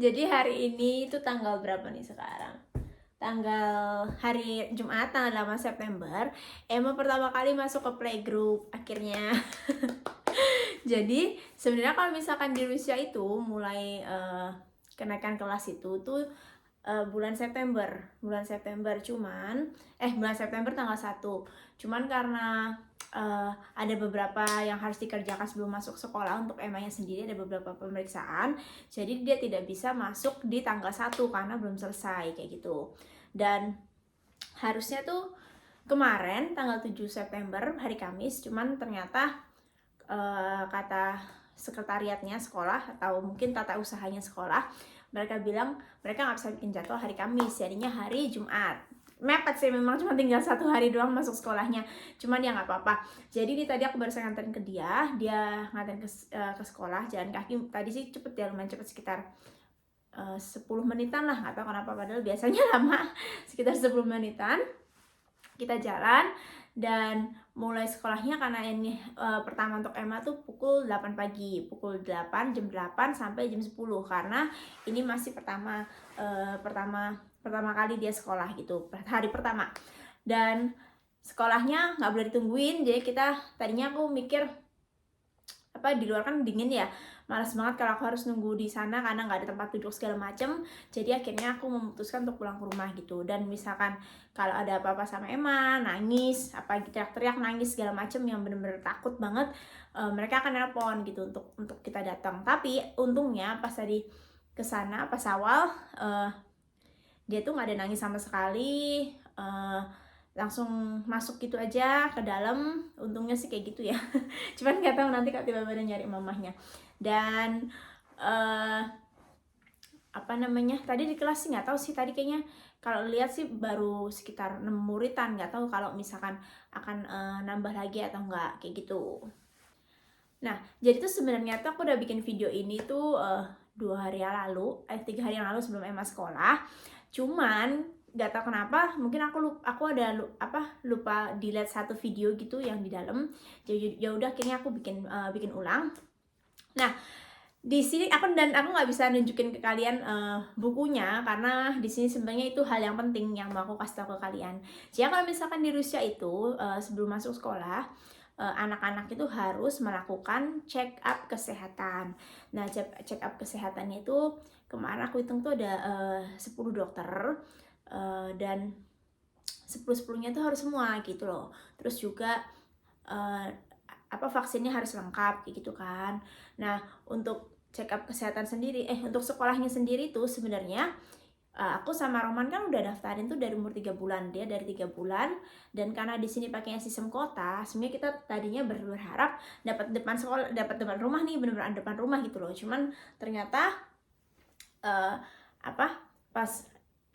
Jadi hari ini itu tanggal berapa nih sekarang? Tanggal hari Jumat tanggal 8 September. Emma pertama kali masuk ke playgroup akhirnya. Jadi sebenarnya kalau misalkan di Rusia itu mulai kenaikan kelas itu tuh bulan September cuman bulan September tanggal 1. Cuman karena ada beberapa yang harus dikerjakan sebelum masuk sekolah untuk Emma-nya sendiri, ada beberapa pemeriksaan, jadi dia tidak bisa masuk di tanggal 1 karena belum selesai kayak gitu. Dan harusnya tuh kemarin tanggal 7 September hari Kamis, cuman ternyata kata sekretariatnya sekolah atau mungkin tata usahanya sekolah, mereka bilang mereka nggak bisa bikin jadwal hari Kamis, jadinya hari Jumat. Mepet sih, memang cuma tinggal 1 hari doang masuk sekolahnya, cuman ya nggak apa-apa. Jadi ini tadi aku barusan nganterin ke dia nganterin ke sekolah jalan kaki. Tadi sih cepet ya, lumayan cepet, sekitar 10 menitan lah, nggak tahu kenapa, padahal biasanya lama. Sekitar 10 menitan kita jalan. Dan mulai sekolahnya karena ini pertama untuk Emma tuh pukul 8 pagi, jam 8 sampai jam 10, karena ini masih pertama kali dia sekolah gitu, hari pertama. Dan sekolahnya nggak boleh ditungguin, jadi tadinya aku mikir di luar kan dingin ya, malas banget kalau aku harus nunggu di sana karena nggak ada tempat duduk segala macem. Jadi akhirnya aku memutuskan untuk pulang ke rumah gitu. Dan misalkan kalau ada apa-apa sama Emma, nangis, teriak-teriak, nangis segala macem yang bener-bener takut banget, mereka akan nelpon gitu untuk kita datang. Tapi untungnya pas tadi kesana pas awal, dia tuh nggak ada nangis sama sekali, langsung masuk gitu aja ke dalam. Untungnya sih kayak gitu ya. Cuman nggak tahu nanti kalau tiba-tiba nyari mamahnya. Dan tadi di kelas sih nggak tahu sih, tadi kayaknya kalau lihat sih baru sekitar 6 muridan, nggak tahu kalau misalkan akan nambah lagi atau nggak kayak gitu. Nah, jadi tuh sebenarnya tuh aku udah bikin video ini tuh 3 hari yang lalu sebelum Emma sekolah. Cuman nggak tahu kenapa, mungkin aku lupa delete satu video gitu yang di dalam. Ya udah, akhirnya aku bikin ulang. Nah, di sini aku nggak bisa nunjukin ke kalian bukunya karena di sini sebenarnya itu hal yang penting yang mau aku kasih tahu ke kalian. Jadi kalau misalkan di Rusia itu sebelum masuk sekolah, anak-anak itu harus melakukan check up kesehatan. Nah, check up kesehatannya itu kemarin aku hitung tuh ada 10 dokter, dan 10-10-nya tuh harus semua gitu loh. Terus juga vaksinnya harus lengkap gitu kan. Nah, untuk check up kesehatan sendiri, untuk sekolahnya sendiri tuh sebenarnya aku sama Roman kan udah daftarin tuh dari umur 3 bulan, dia dari 3 bulan. Dan karena di sini pakainya sistem kota, sebenarnya kita tadinya berharap dapat depan rumah nih, bener-bener depan rumah gitu loh. Cuman ternyata pas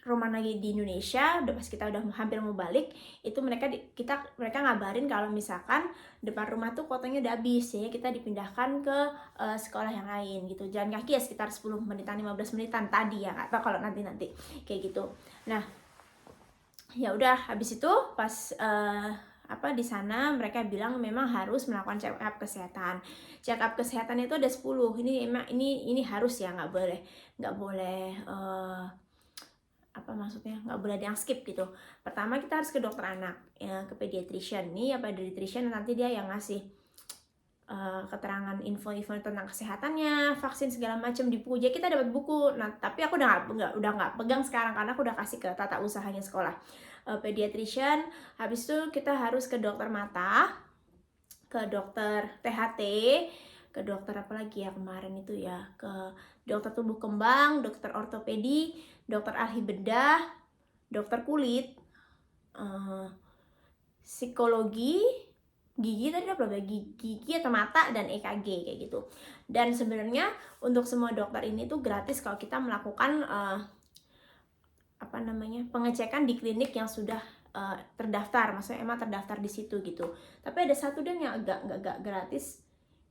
Roman lagi di Indonesia, pas kita udah hampir mau balik, itu mereka ngabarin kalau misalkan depan rumah tuh kotanya udah habis, ya kita dipindahkan ke sekolah yang lain gitu. Jalan kaki ya sekitar 10 menitan, 15 menitan tadi ya, nggak tahu kalau nanti kayak gitu. Nah, ya udah, habis itu pas di sana mereka bilang memang harus melakukan check up kesehatan. Check up kesehatan itu ada 10. Ini harus ya, nggak boleh nggak boleh ada yang skip gitu. Pertama kita harus ke dokter anak, ke pediatrician nih, pediatrician nanti dia yang ngasih keterangan info tentang kesehatannya, vaksin segala macam di buku. Jadi kita dapat buku. Nah, tapi aku udah nggak pegang sekarang karena aku udah kasih ke tata usahanya sekolah. Pediatrician, habis itu kita harus ke dokter mata, ke dokter THT, ke dokter apa lagi ya kemarin itu ya, ke dokter tumbuh kembang, dokter ortopedi, dokter ahli bedah, dokter kulit, psikologi, gigi tadi apa, gigi atau mata, dan EKG kayak gitu. Dan sebenarnya untuk semua dokter ini tuh gratis kalau kita melakukan pengecekan di klinik yang sudah terdaftar, maksudnya emang terdaftar di situ gitu. Tapi ada satu dan yang agak gratis.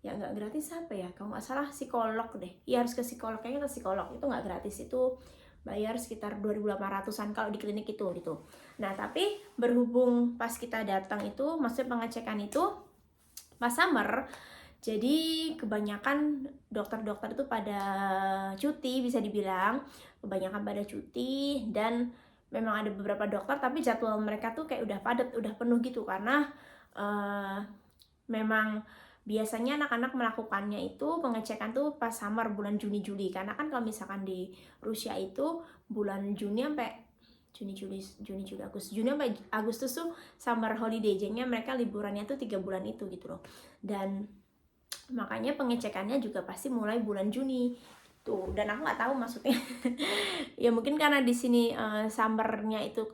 Ya nggak gratis apa ya, kalau nggak salah psikolog deh. Ya harus ke psikolog, kayaknya ke psikolog itu nggak gratis, itu bayar sekitar 2.800-an kalau di klinik itu gitu. Nah, tapi berhubung pas kita datang itu, maksudnya pengecekan itu pas summer, Jadi kebanyakan dokter-dokter itu pada cuti, bisa dibilang kebanyakan pada cuti, dan memang ada beberapa dokter tapi jadwal mereka tuh kayak udah padat, udah penuh gitu, karena memang biasanya anak-anak melakukannya itu pengecekan tuh pas summer bulan Juni Juli, karena kan kalau misalkan di Rusia itu bulan Juni sampai Agustus, Juni sampai Agustus tuh summer holiday, jadinya mereka liburannya tuh 3 bulan itu gitu loh. Dan makanya pengecekannya juga pasti mulai bulan Juni tuh, dan aku nggak tahu maksudnya ya mungkin karena di sini summernya itu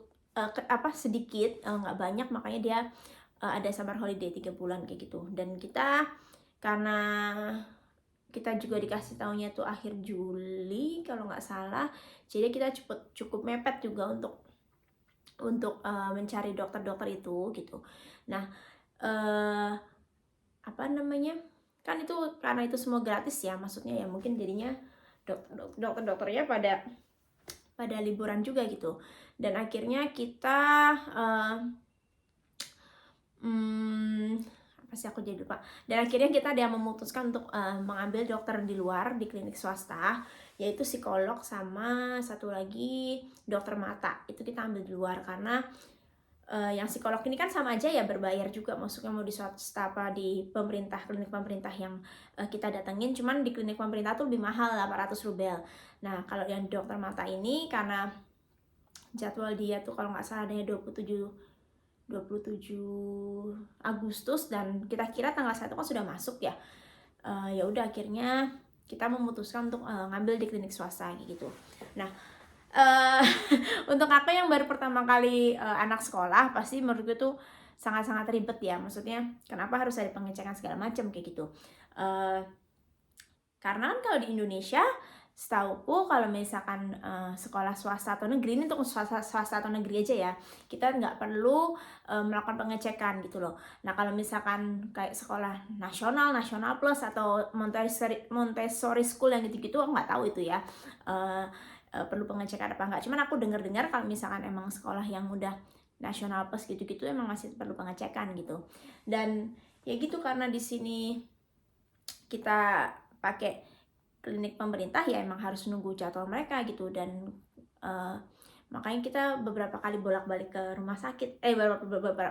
sedikit, nggak banyak, makanya dia ada summer holiday 3 bulan kayak gitu. Dan kita, karena kita juga dikasih taunya tuh akhir Juli kalau nggak salah, jadi kita cukup mepet juga untuk mencari dokter-dokter itu gitu. Nah, apa namanya, kan itu karena itu semua gratis ya, maksudnya ya mungkin jadinya dokter-dokternya pada liburan juga gitu. Dan akhirnya kita apa sih, aku jadi lupa. Dan akhirnya kita ada yang memutuskan untuk mengambil dokter di luar, di klinik swasta, yaitu psikolog sama satu lagi dokter mata. Itu kita ambil di luar karena yang psikolog ini kan sama aja ya, berbayar juga, maksudnya mau di swasta apa di pemerintah, klinik pemerintah yang kita datengin. Cuman di klinik pemerintah tuh lebih mahal, 800 rubel. Nah kalau yang dokter mata ini, karena jadwal dia tuh kalau nggak salah adanya 27 Agustus, dan kita kira tanggal 1 kan sudah masuk ya. Ya udah, akhirnya kita memutuskan untuk ngambil di klinik swasta gitu. Nah, untuk aku yang baru pertama kali anak sekolah, pasti menurutku tuh sangat-sangat ribet ya. Maksudnya kenapa harus ada pengecekan segala macam kayak gitu. Karena kan kalau di Indonesia, setauku kalau misalkan sekolah swasta atau negeri, ini untuk swasta atau negeri aja ya, kita nggak perlu melakukan pengecekan gitu loh. Nah kalau misalkan kayak sekolah nasional plus atau Montessori school yang gitu-gitu, aku nggak tahu itu ya perlu pengecekan apa enggak. Cuman aku dengar-dengar kalau misalkan emang sekolah yang udah nasional plus gitu-gitu emang masih perlu pengecekan gitu. Dan ya gitu, karena di sini kita pakai klinik pemerintah ya emang harus nunggu jadwal mereka gitu. Dan makanya kita beberapa kali bolak-balik ke rumah sakit,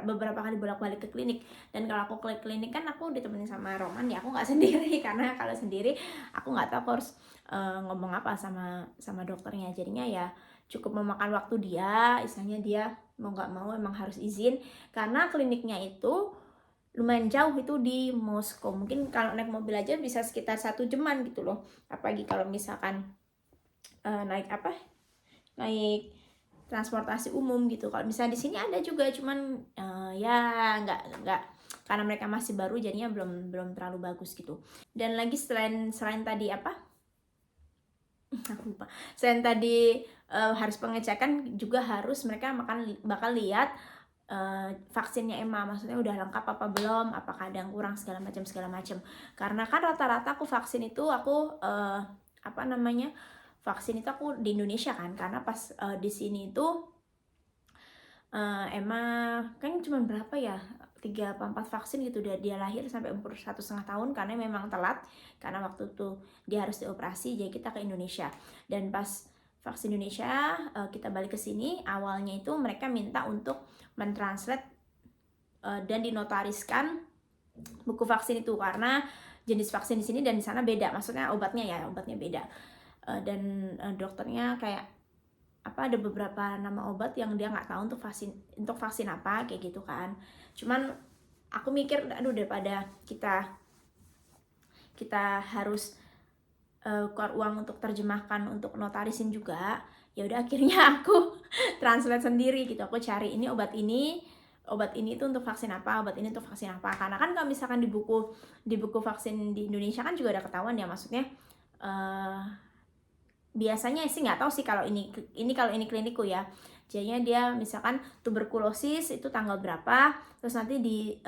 beberapa kali bolak-balik ke klinik. Dan kalau aku ke klinik kan aku ditemenin sama Roman ya, aku nggak sendiri, karena kalau sendiri aku nggak tahu aku harus ngomong apa sama dokternya. Jadinya ya cukup memakan waktu dia, istilahnya dia mau nggak mau emang harus izin, karena kliniknya itu lumayan jauh, itu di Moskow. Mungkin kalau naik mobil aja bisa sekitar 1 jaman gitu loh, apalagi kalau misalkan naik transportasi umum gitu. Kalau misalnya di sini ada juga, cuman ya nggak, karena mereka masih baru jadinya belum terlalu bagus gitu. Dan lagi selain tadi aku lupa, selain tadi harus pengecekan, juga harus mereka bakal lihat vaksinnya Emma, maksudnya udah lengkap apa belum, apakah ada yang kurang segala macam. Karena kan rata-rata aku vaksin itu vaksin itu aku di Indonesia kan, karena pas di sini itu Emma kan cuma berapa ya, 3 apa 4 vaksin gitu, dia lahir sampai umur 1,5 tahun, karena memang telat, karena waktu itu dia harus dioperasi, jadi kita ke Indonesia. Dan pas vaksin Indonesia kita balik ke sini, awalnya itu mereka minta untuk mentranslate dan dinotariskan buku vaksin itu, karena jenis vaksin di sini dan di sana beda, maksudnya obatnya beda. Dan dokternya kayak ada beberapa nama obat yang dia nggak tahu untuk vaksin apa kayak gitu kan. Cuman aku mikir, aduh, daripada kita harus keluar uang untuk terjemahkan, untuk notarisin juga, ya udah akhirnya aku translate sendiri gitu. Aku cari ini obat ini itu untuk vaksin apa, obat ini untuk vaksin apa. Karena kan kalau misalkan di buku vaksin di Indonesia kan juga ada ketahuan ya, maksudnya biasanya sih nggak tahu sih kalau ini klinikku ya. Jadinya dia misalkan tuberkulosis itu tanggal berapa, terus nanti di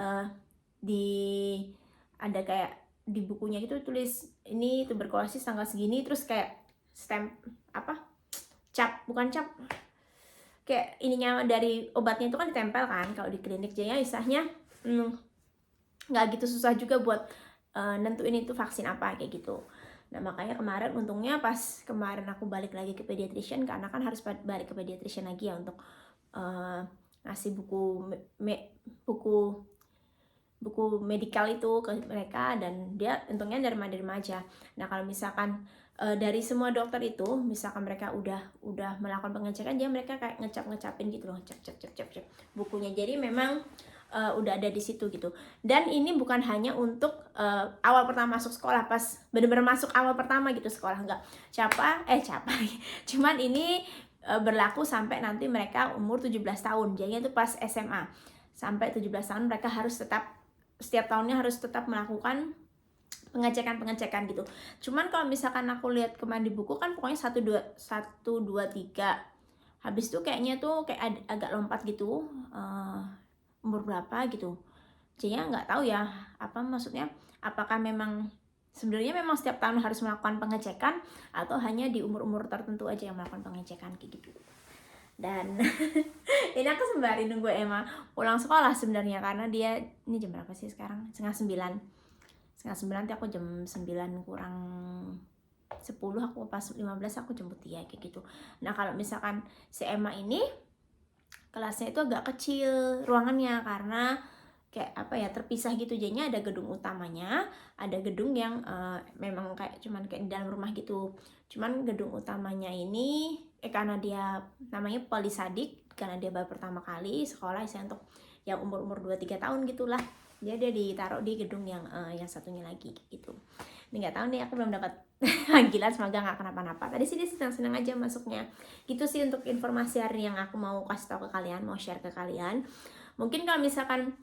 ada kayak di bukunya gitu tulis ini tuberkulosis tanggal segini, terus kayak bukan cap, kayak ininya dari obatnya itu kan ditempel kan kalau di klinik. Jadinya istilahnya nggak gitu susah juga buat nentuin itu vaksin apa kayak gitu. Nah makanya kemarin untungnya pas kemarin aku balik lagi ke pediatrician, karena kan harus balik ke pediatrician lagi ya untuk ngasih buku medikal itu ke mereka, dan dia untungnya derma aja. Nah kalau misalkan dari semua dokter itu misalkan mereka udah melakukan pengecekan, dia mereka kayak ngecapin gitu loh, cap bukunya. Jadi memang udah ada di situ gitu. Dan ini bukan hanya untuk awal pertama masuk sekolah, pas bener-bener masuk awal pertama gitu sekolah, enggak. Cuman ini berlaku sampai nanti mereka umur 17 tahun. Jadi itu pas SMA. Sampai 17 tahun mereka harus tetap, setiap tahunnya harus tetap melakukan pengecekan gitu. Cuman kalau misalkan aku lihat kemarin di buku kan pokoknya 1 2 3. Habis itu kayaknya tuh kayak agak lompat gitu. Umur berapa gitu. Jadinya nggak tahu ya, apa maksudnya, apakah memang sebenarnya memang setiap tahun harus melakukan pengecekan, atau hanya di umur-umur tertentu aja yang melakukan pengecekan kayak gitu. Dan ini aku sembari nunggu Emma pulang sekolah sebenarnya, karena dia, ini jam berapa sih sekarang? Setengah 9 nanti aku jam 9 kurang 10 aku pas 15 aku jemput dia kayak gitu. Nah kalau misalkan si Emma ini kelasnya itu agak kecil ruangannya, karena kayak apa ya, terpisah gitu. Jadinya ada gedung utamanya, ada gedung yang memang kayak cuman kayak di dalam rumah gitu. Cuman gedung utamanya ini karena dia namanya Polisadik, karena dia baru pertama kali sekolah untuk yang umur 2-3 tahun gitulah. Dia ditaruh di gedung yang satunya lagi gitu. Ini nggak tahu nih, aku belum dapat panggilan, semoga nggak kenapa-napa. Tadi sih dia senang-senang aja masuknya. Gitu sih untuk informasi hari yang aku mau kasih tahu ke kalian, mau share ke kalian. Mungkin kalau misalkan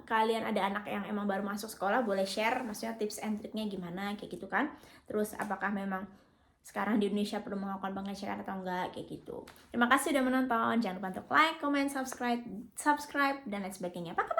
kalian ada anak yang emang baru masuk sekolah, boleh share maksudnya tips and triknya gimana kayak gitu kan. Terus apakah memang sekarang di Indonesia perlu melakukan pengecekan atau enggak kayak gitu. Terima kasih udah menonton. Jangan lupa untuk like, comment, subscribe dan lain sebagainya. Pakai